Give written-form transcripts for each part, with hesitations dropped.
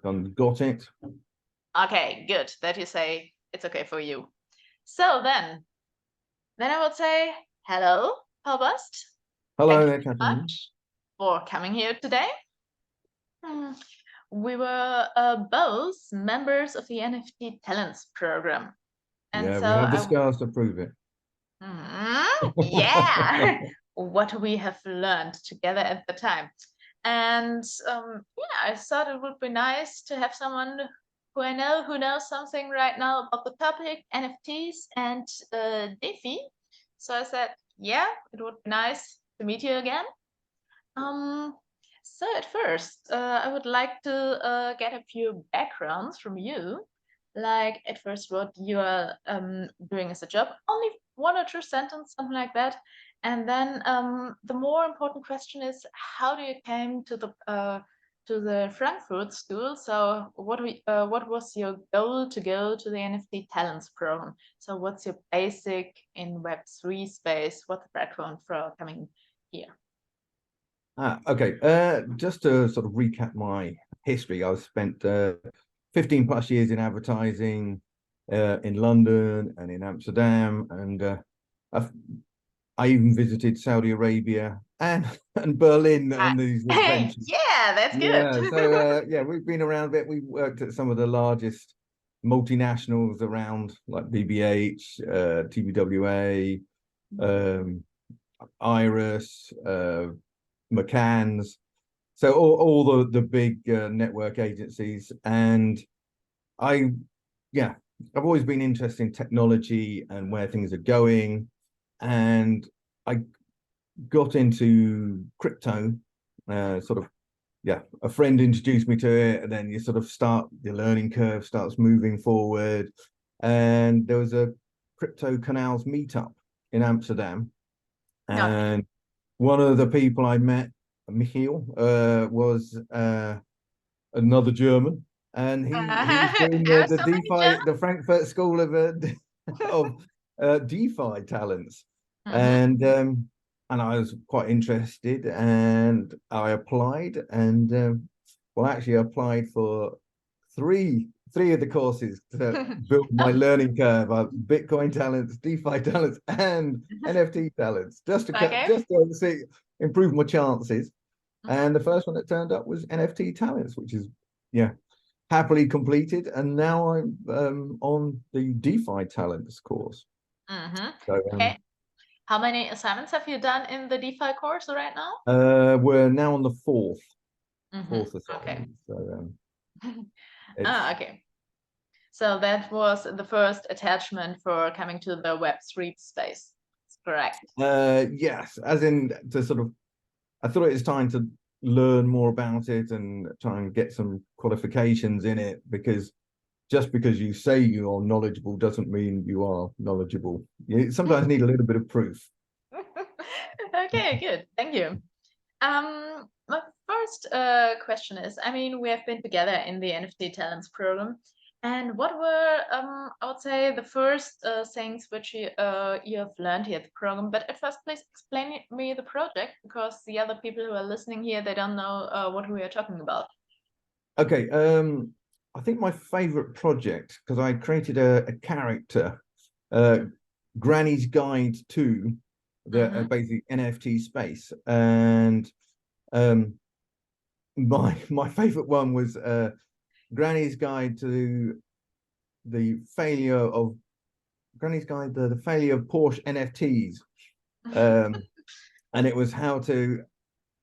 got it. Okay, good that you say it's okay for you. So then I would say hello, Paulbust. Hello Thank you there, so Catherine. much for coming here today. We were both members of the NFT Talents program. And Yeah, so we have the scars to prove it. yeah, what we have learned together at the time. And yeah, I thought it would be nice to have someone who I know who knows something right now about the topic, NFTs and DeFi. So I said, yeah, it would be nice to meet you again. So at first, I would like to get a few backgrounds from you. Like at first, what you are doing as a job, only one or two sentences, something like that. And then the more important question is, how do you came to the Frankfurt school? So what was your goal to go to the NFT Talents program? So what's your basic in Web3 space? What's the background for coming here? Okay, just to sort of recap my history, I've spent 15 plus years in advertising in London and in Amsterdam, and I even visited Saudi Arabia and Berlin on these adventures. Yeah, that's Yeah, good. so yeah, we've been around a bit. We worked at some of the largest multinationals around, like BBH, TBWA, Iris, McCann's, so all the big network agencies. And yeah, I've always been interested in technology and where things are going. And I got into crypto, sort of, yeah, a friend introduced me to it, and then you sort of the learning curve starts moving forward. And there was a crypto canals meetup in Amsterdam. And one of the people I met, Michiel, was another German, and he was doing the So many DeFi, jobs. the Frankfurt School of DeFi talents, Mhm. and I was quite interested, and I applied, and well, actually, I applied for three of the courses to build my Oh, learning curve: Bitcoin talents, DeFi talents, and NFT talents, okay. just to see improve my chances. Mhm. And the first one that turned up was NFT talents, which is, yeah, happily completed. And now I'm on the DeFi talents course. Mhm. So Okay. How many assignments have you done in the DeFi course right now? we're now on the fourth Okay. assignment. So it's Okay. So that was the first attachment for coming to the Web3 space. That's correct. yes, as in to sort of, I thought it was time to learn more about it and try and get some qualifications in it, because just because you say you are knowledgeable doesn't mean you are knowledgeable. You sometimes need a little bit of proof. Okay, good. Thank you. My first question is, I mean, we have been together in the NFT Talents program, and what were, I would say, the first things which you have learned here at the program? But at first, please explain me the project, because the other people who are listening here, they don't know what we are talking about. Okay, I think my favorite project, because I created a character, Granny's Guide to the Mm-hmm. basic NFT space, and um, my favorite one was Granny's Guide to the failure of Granny's Guide to the failure of Porsche NFTs, um, and it was how to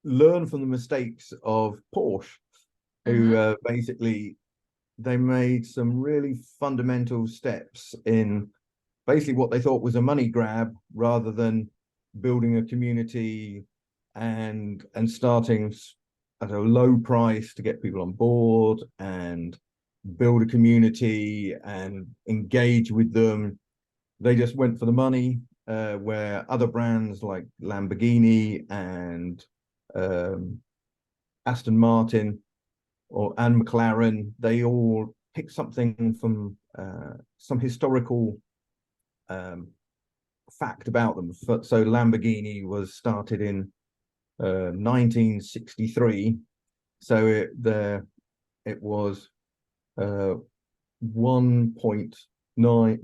learn from the mistakes of Porsche, who Mm-hmm. basically they made some really fundamental steps in basically what they thought was a money grab, rather than building a community and starting at a low price to get people on board and build a community and engage with them. They just went for the money, where other brands like Lamborghini and um, Aston Martin and McLaren, they all picked something from some historical fact about them. So Lamborghini was started in 1963. So it was 1.9, no,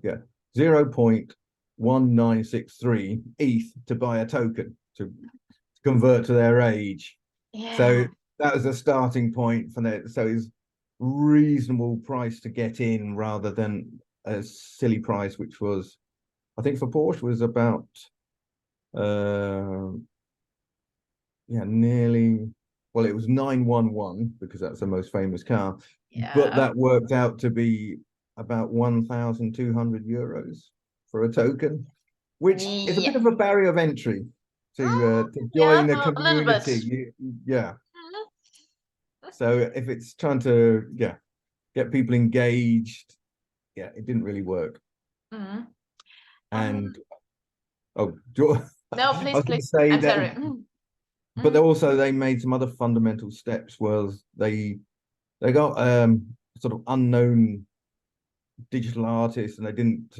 yeah, 0.1963 ETH to buy a token to convert to their age. So Yeah. that was a starting point for that. So it's reasonable price to get in rather than a silly price, which was, I think for Porsche was about yeah, nearly, well, it was 911 because that's the most famous car, but Yeah. that worked out to be about 1,200 euros for a token, which is a bit Yeah. of a barrier of entry to Yeah, join the a little bit. community. Yeah. Mhm. So if it's trying to, yeah, get people engaged, yeah, it didn't really work. Mhm. Um, And oh, no, I please, was going please. to say I'm that, sorry. but also they made some other fundamental steps. Was they got sort of unknown digital artists, and they didn't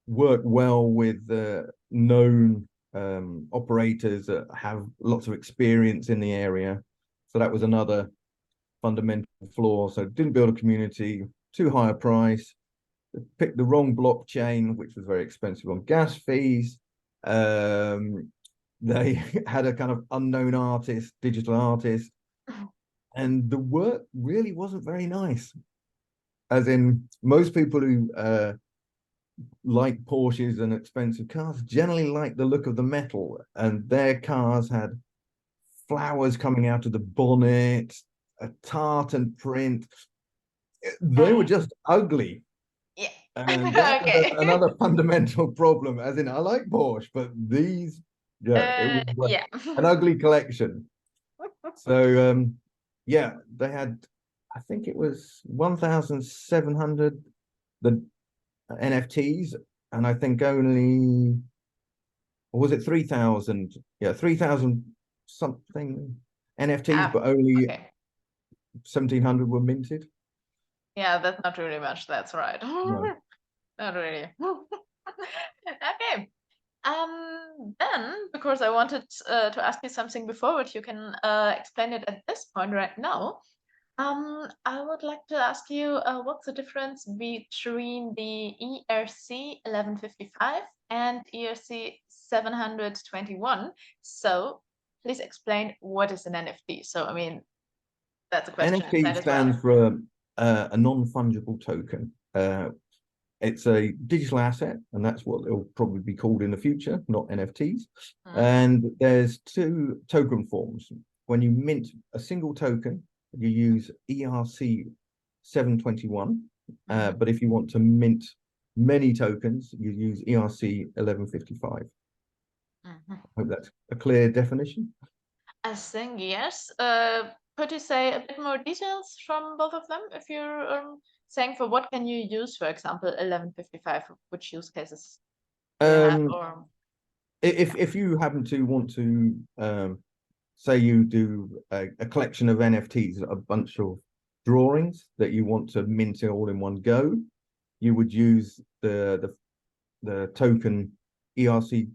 work well with known operators that have lots of experience in the area. So that was another fundamental flaw. So didn't build a community, too high a price, picked the wrong blockchain, which was very expensive on gas fees. They had a kind of unknown artist, digital artist, and the work really wasn't very nice. As in, most people who like Porsches and expensive cars generally like the look of the metal, and their cars had flowers coming out of the bonnet, a tartan print. They were just ugly. Yeah. And that was Okay. another fundamental problem. As in, I like Porsche, but these, yeah, it was like Yeah. an ugly collection. So, yeah, they had, I think it was 1,700 the NFTs, and I think only, or was it 3,000? Yeah, 3,000 something NFTs, Ah, but only okay. 1,700 were minted. Yeah, that's not really much. That's right. No. Not really. Okay. Then, because I wanted to ask you something before, but you can explain it at this point right now. I would like to ask you what's the difference between the ERC 1155 and ERC 721? So please explain what is an NFT. So, I mean, that's a question NFT inside as well. stands for a non-fungible token. It's a digital asset, and that's what it'll probably be called in the future, not NFTs. Mm, And there's two token forms. When you mint a single token, you use ERC 721. mhm, But if you want to mint many tokens, you use ERC 1155. mhm. Hope that's a clear definition. I think yes. Could you say a bit more details from both of them? If you're saying for what can you use, for example, 1155, which use cases do you have? Um, Or if you happen to want to say you do a collection of NFTs, a bunch of drawings that you want to mint all in one go, you would use the token ERC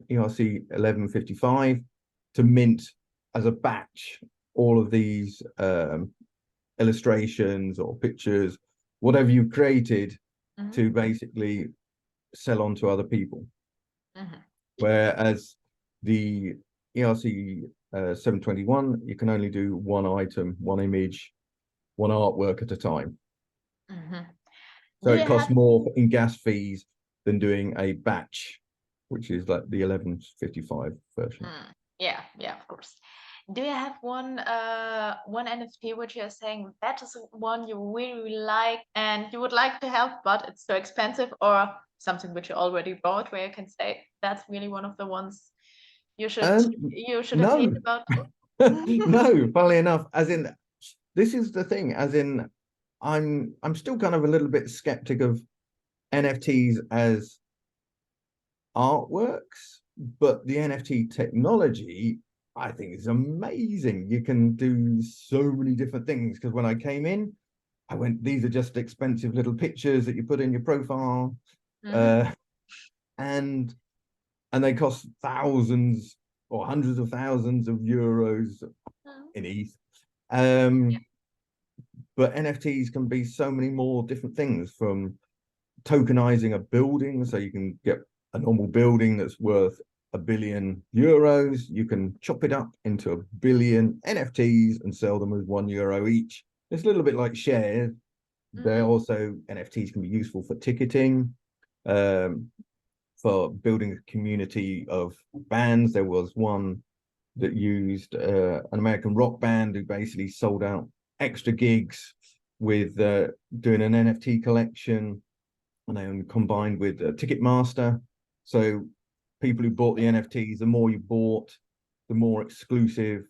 ERC 1155 to mint as a batch all of these illustrations or pictures, whatever you've created, Mhm, to basically sell on to other people. mhm, Whereas the ERC 721, you can only do one item, one image, one artwork at a time. mhm. So Do it you costs have more in gas fees than doing a batch, which is like the 1155 version. yeah, yeah, of course. Do you have one NFT which you're saying that is one you really like and you would like to have, but it's so expensive, or something which you already bought where you can say that's really one of the ones you should have heard No, about? no, funnily enough, as in, this is the thing, as in, I'm still kind of a little bit skeptic of NFTs as artworks, but the NFT technology, I think, is amazing. You can do so many different things. Because when I came in, I went, these are just expensive little pictures that you put in your profile, Mhm. uh, and they cost thousands or hundreds of thousands of euros Mhm. in ETH. But NFTs can be so many more different things, from tokenizing a building, so you can get a normal building that's worth €1 billion. You can chop it up into 1 billion NFTs and sell them as €1 each. It's a little bit like shares. They're also, NFTs can be useful for ticketing, for building a community of bands. There was one that used an American rock band who basically sold out extra gigs with doing an NFT collection, and then combined with Ticketmaster. So people who bought the NFTs, the more you bought, the more exclusive,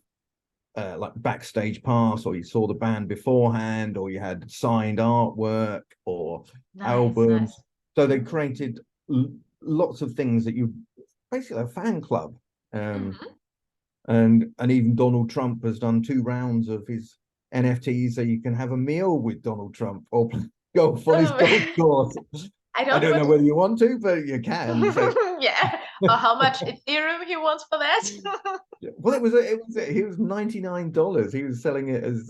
like backstage pass, or you saw the band beforehand, or you had signed artwork or albums. So they created lots of things that you basically a fan club. And even Donald Trump has done 2 rounds of his NFTs, so you can have a meal with Donald Trump or golf on his golf course. I don't know whether you want to, but you can. So. Yeah. Or how much Ethereum he wants for that? Well, it was $99. He was selling it as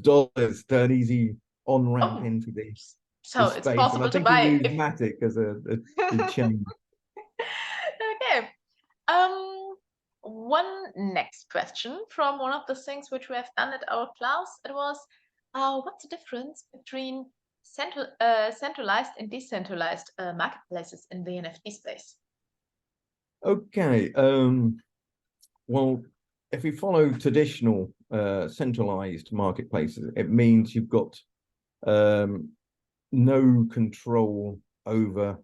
dollars to an easy on ramp into the so it's space. possible And I think to buy he used Matic as a chain. Okay. One next question from one of the things which we have done at our class. It was, what's the difference between centralized and decentralized marketplaces in the NFT space? Okay. Well, if we follow traditional centralized marketplaces, it means you've got no control over,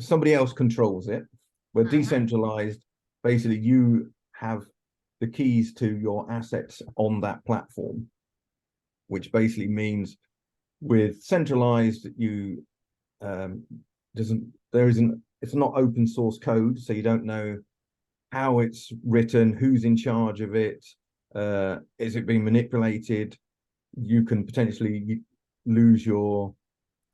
somebody else controls it. Where decentralized, basically you have the keys to your assets on that platform, which basically means with centralized, you it's not open source code, so you don't know how it's written, who's in charge of it, is it being manipulated. You can potentially lose your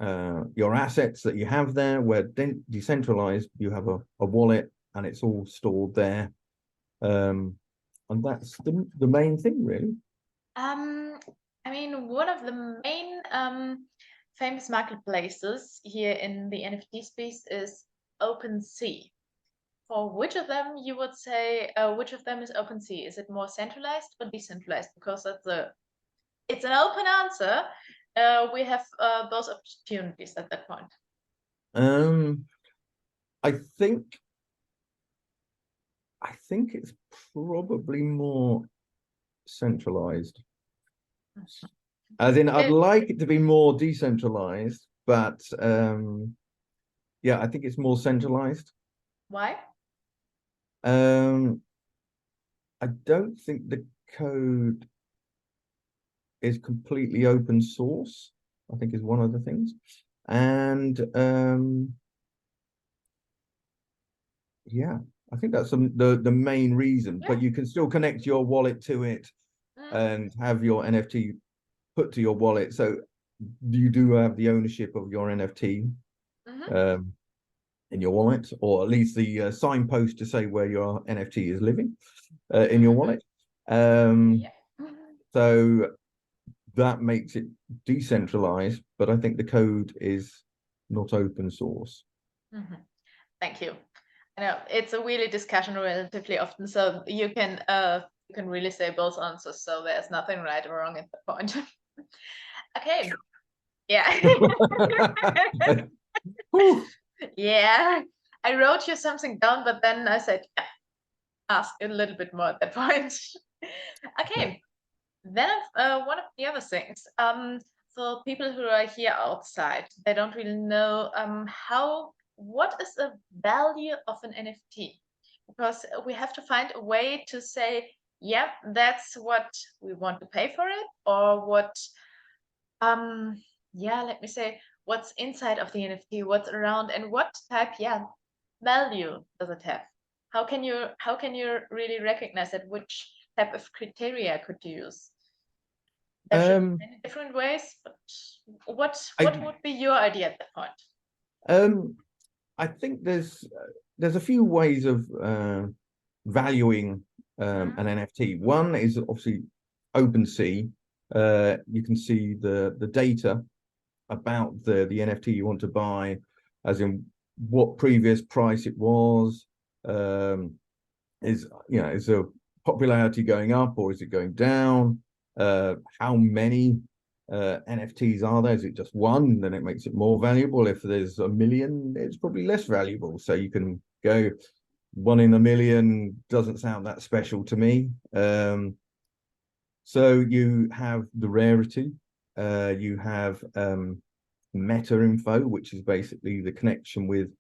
assets that you have there. Where decentralized, you have a wallet and it's all stored there, and that's the main thing, really. I mean, one of the main famous marketplaces here in the NFT space is OpenSea. For which of them you would say, which of them is OpenSea? Is it more centralized or decentralized? Because it's an open answer. We have both opportunities at that point. I think it's probably more centralized. As in, I'd like it to be more decentralized, but yeah, I think it's more centralized. Why? I don't think the code is completely open source, I think, is one of the things. And yeah, I think that's the main reason. But you can still connect your wallet to it and have your NFT put to your wallet, so you do have the ownership of your NFT in your wallet, or at least the signpost to say where your NFT is living in your wallet. So that makes it decentralized, but I think the code is not open source. Thank you. I know it's a really discussion relatively often, so you can really say both answers, so there's nothing right or wrong at that point. Okay. Yeah. Yeah. I wrote you something down, but then I said, ask a little bit more at that point. Okay. Then one of the other things, for people who are here outside, they don't really know what is the value of an NFT? Because we have to find a way to say, yeah, that's what we want to pay for it, or what, yeah, let me say, what's inside of the NFT, what's around, and what type, value does it have? How can you really recognize that? Which type of criteria could you use? There should be many different ways, but what would be your idea at that point? I think there's a few ways of valuing Mhm. an NFT. One is obviously OpenSea. You can see the data about the NFT you want to buy, as in what previous price it was. Is the popularity going up or is it going down? How many NFTs are there? Is it just one? Then it makes it more valuable. If there's a million, it's probably less valuable. So you can go 1 in a million doesn't sound that special to me. So you have the rarity. You have meta info, which is basically the connection with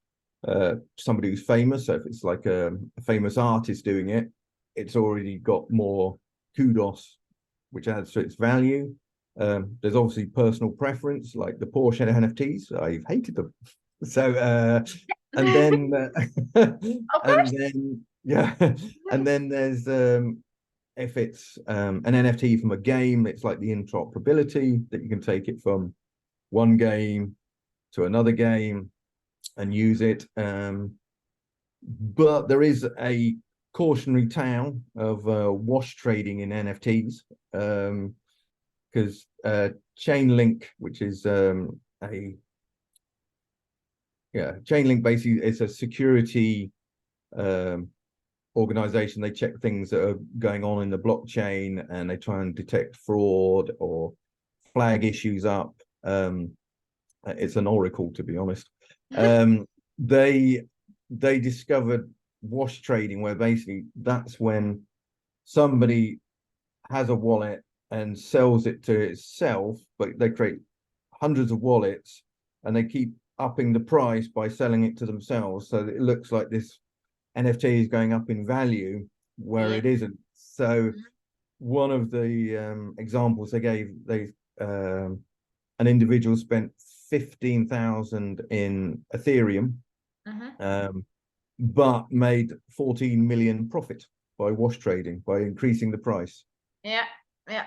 somebody who's famous. So if it's like a famous artist doing it, it's already got more kudos, which adds to its value. There's obviously personal preference, like the Porsche NFTs. I've hated them. So and then Of and course. then yeah, and then there's if it's an NFT from a game, it's like the interoperability that you can take it from one game to another game and use it. But there is a cautionary tale of wash trading in NFTs, because Chainlink, which is Chainlink basically is a security organization. They check things that are going on in the blockchain and they try and detect fraud or flag issues up. It's an oracle, to be honest. They discovered wash trading, where basically that's when somebody has a wallet and sells it to itself, but they create hundreds of wallets and they keep upping the price by selling it to themselves. So it looks like this NFT is going up in value where Yeah. it isn't. So one of the examples they gave, an individual spent 15,000 in Ethereum, but made 14 million profit by wash trading, by increasing the price. Yeah. Yeah.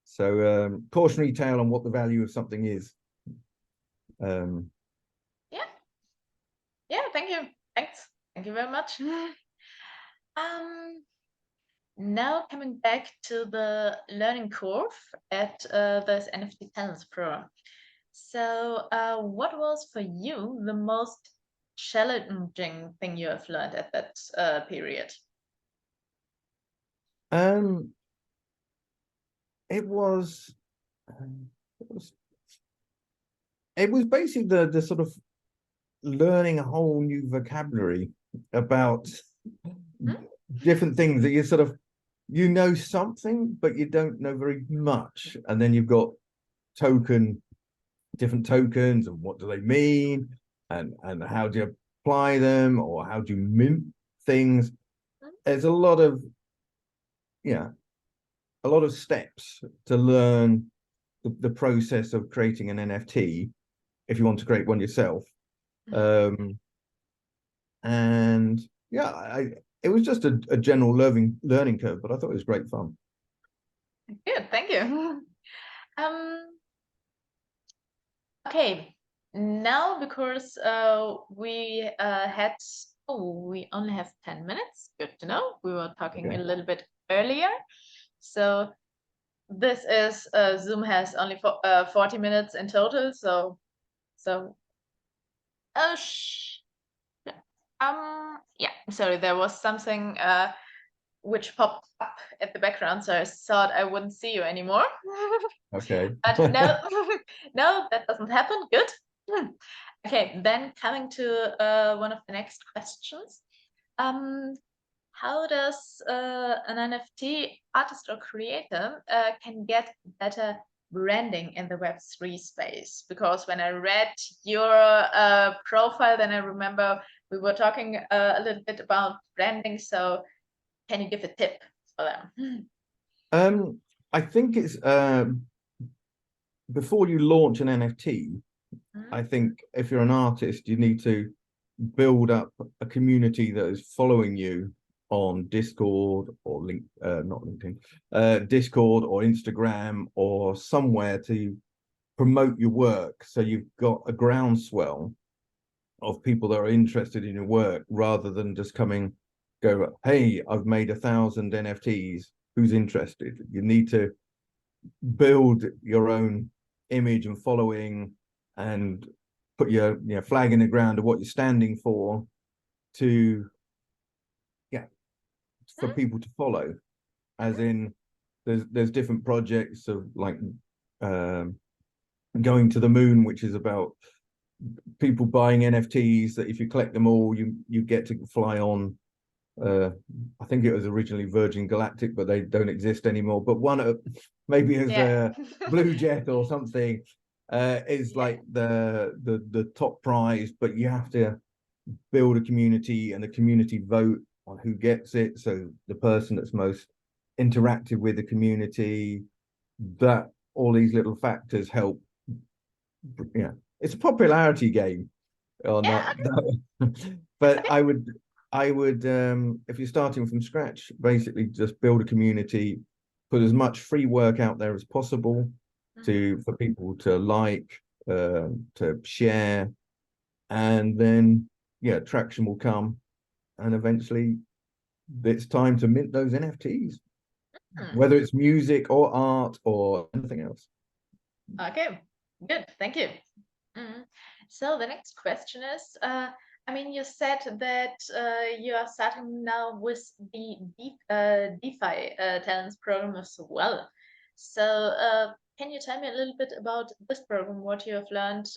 So cautionary tale on what the value of something is. Yeah. Yeah. Thank you. Thanks. Thank you very much. Um, Now coming back to the learning curve at this NFT Talents Pro. So, what was for you the most challenging thing you have learned at that period? Um, it was, it was it was basically the sort of learning a whole new vocabulary about Hmm? different things that you sort of know something, but you don't know very much. And then you've got different tokens, and what do they mean, and how do you apply them, or how do you mint things. There's a lot of steps to learn the process of creating an NFT if you want to create one yourself. And yeah, it was just a general learning curve, but I thought it was great fun. Good, thank you. Um, okay, now because we we only have 10 minutes. Good to know. We were talking Okay. a little bit earlier. So this is Zoom has only 40 minutes in total. So oh yeah, sorry, there was something which popped up at the background, so I thought I wouldn't see you anymore. Okay. But no, no, that doesn't happen. Good. Okay, then coming to one of the next questions. How does an NFT artist or creator can get better branding in the Web3 space? Because when I read your profile, then I remember we were talking a little bit about branding. So can you give a tip for them? I think it's before you launch an NFT, I think if you're an artist, you need to build up a community that is following you on Discord or not LinkedIn, Discord or Instagram or somewhere to promote your work. So you've got a groundswell of people that are interested in your work rather than just coming go, hey, I've made 1,000 NFTs. Who's interested? You need to build your own image and following, and put your flag in the ground of what you're standing for, to for Mhm, people to follow. As mhm, in, there's different projects of like going to the moon, which is about people buying NFTs that if you collect them all, you get to fly on. I think it was originally Virgin Galactic, but they don't exist anymore. But one maybe as yeah. a Blue Jet or something is Yeah. like the top prize. But you have to build a community, and the community vote on who gets it. So the person that's most interactive with the community, that all these little factors help. Yeah, it's a popularity game or Yeah. not. But Okay. I would if you're starting from scratch, basically just build a community, put as much free work out there as possible Mhm. to for people to like, to share, and then yeah, traction will come, and eventually it's time to mint those NFTs, Hmm. whether it's music or art or anything else. Okay. Good. Thank you. Mhm. So the next question is, I mean, you said that you are starting now with the DeFi talents program as well. So can you tell me a little bit about this program, what you have learned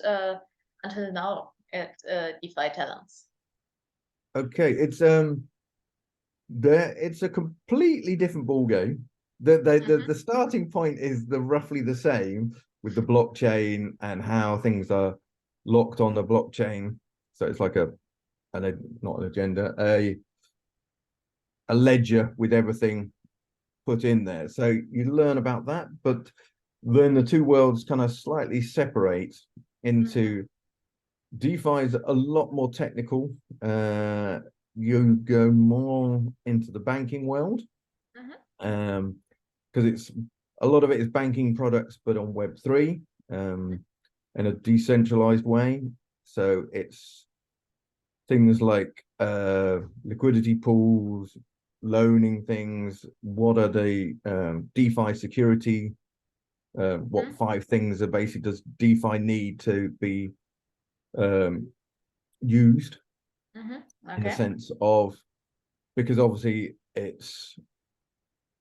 until now at DeFi talents? Okay, it's a completely different ball game. Hmm. The starting point is the roughly the same with the blockchain and how things are locked on the blockchain. So it's like not an agenda, a ledger with everything put in there. So you learn about that, but then the two worlds kind of slightly separate Hmm. into DeFi is a lot more technical. You go more into the banking world, Hmm. because it's a lot of it is banking products, but on Web3, in a decentralized way. So it's things like liquidity pools, loaning things. What are the DeFi security? What Hmm. 5 things are basically does DeFi need to be um, used, Hmm. in the Okay. sense of, because obviously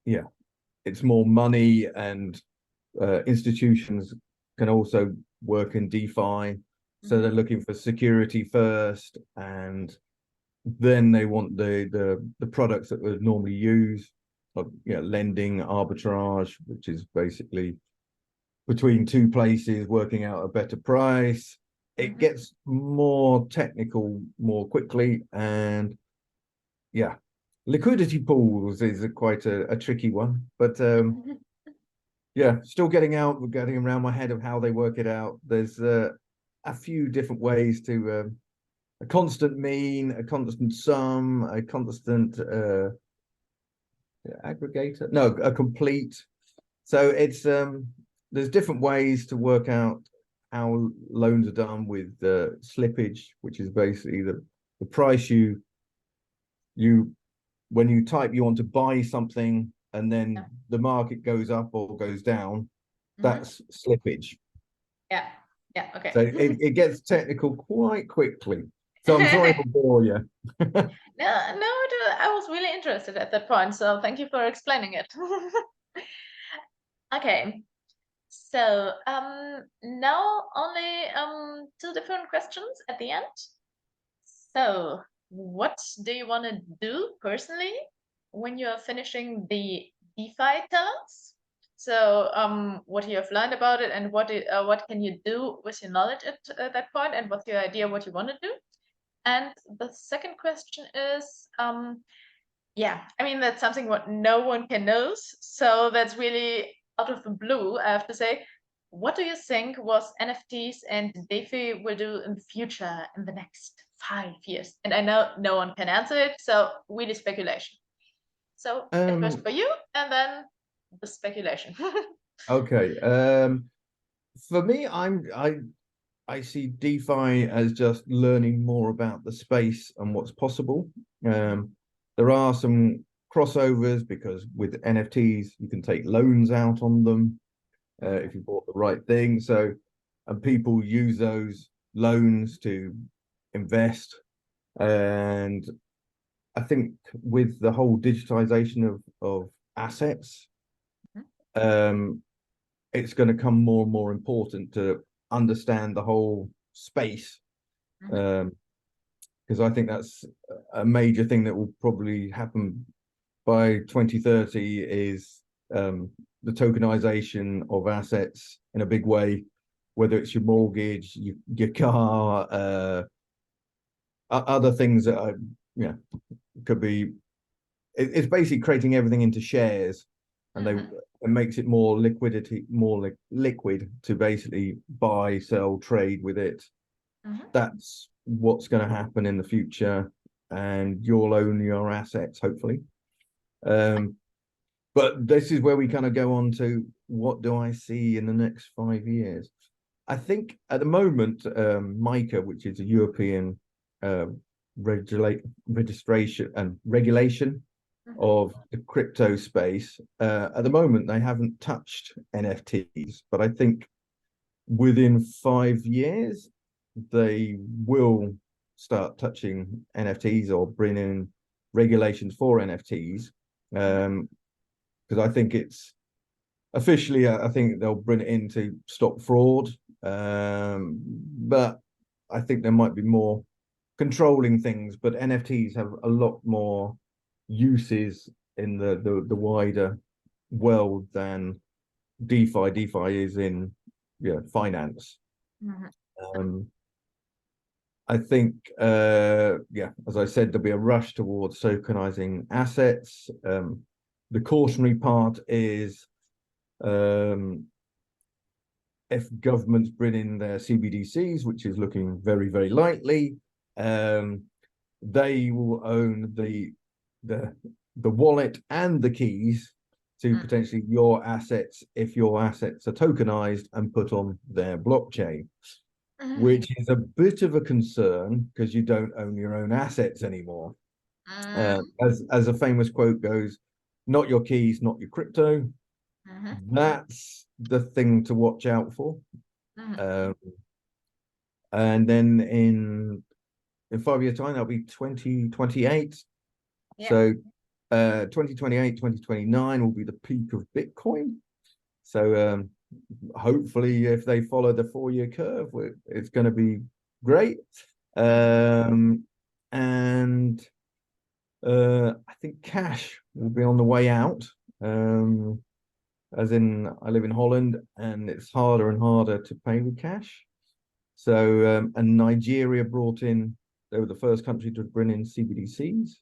yeah, it's more money, and institutions can also work in DeFi. So Hmm. they're looking for security first, and then they want the products that would normally use, like lending, arbitrage, which is basically between two places working out a better price. It Hmm. gets more technical more quickly, and yeah, liquidity pools is quite a tricky one, but yeah, still getting around my head of how they work it out. There's a few different ways to a constant mean, a constant sum, a constant aggregator. No, a complete. So it's there's different ways to work out how loans are done with slippage, which is basically the price you when you type you want to buy something, and then Yeah. the market goes up or goes down. Hmm. That's slippage. Yeah. Yeah. So Okay. it gets technical quite quickly. So I'm sorry if I bore you. No, no, I was really interested at that point, so thank you for explaining it. Okay, so now only two different questions at the end. So, what do you want to do personally when you are finishing the DeFi talents? So, what you have learned about it, and what can you do with your knowledge at that point, and what's your idea what you want to do? And the second question is, yeah, I mean, that's something what no one can know. So that's really out of the blue, I have to say. What do you think was NFTs and DeFi will do in the future in the next 5 years? And I know no one can answer it, so really speculation. So at first um for you, and then the speculation. okay. For me, I see DeFi as just learning more about the space and what's possible. Mhm. There are some crossovers because with NFTs, you can take loans out on them if you bought the right thing. So, and people use those loans to invest. And I think with the whole digitization of assets, um, it's going to come more and more important to understand the whole space. Because I think that's a major thing that will probably happen by 2030 is the tokenization of assets in a big way, whether it's your mortgage, your car, other things that are, could be. It's basically creating everything into shares, and it makes it more liquid to basically buy, sell, trade with it. That's what's going to happen in the future, and you'll own your assets, hopefully. But this is where we kind of go on to what do I see in the next 5 years? I think at the moment, MiCA, which is a European registration and regulation of the crypto space, at the moment they haven't touched NFTs, but I think within 5 years they will start touching NFTs or bring in regulations for NFTs. Because I think it's officially, I think they'll bring it in to stop fraud. But I think there might be more controlling things, but NFTs have a lot more uses in the wider world than DeFi. DeFi is in finance. I think as I said, there'll be a rush towards tokenizing assets. The cautionary part is if governments bring in their CBDCs, which is looking very, very likely, they will own the wallet and the keys to potentially your assets if your assets are tokenized and put on their blockchain, which is a bit of a concern because you don't own your own assets anymore. As a famous quote goes, not your keys, not your crypto. That's the thing to watch out for. And then in 5 years time, that'll be 2028. So 2028, 2029 will be the peak of Bitcoin. So hopefully if they follow the 4-year curve, it's going to be great. And I think cash will be on the way out. As in, I live in Holland, and it's harder and harder to pay with cash. So, and Nigeria they were the first country to bring in CBDCs,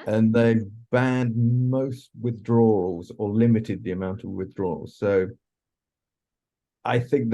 and they've banned most withdrawals or limited the amount of withdrawals. So I think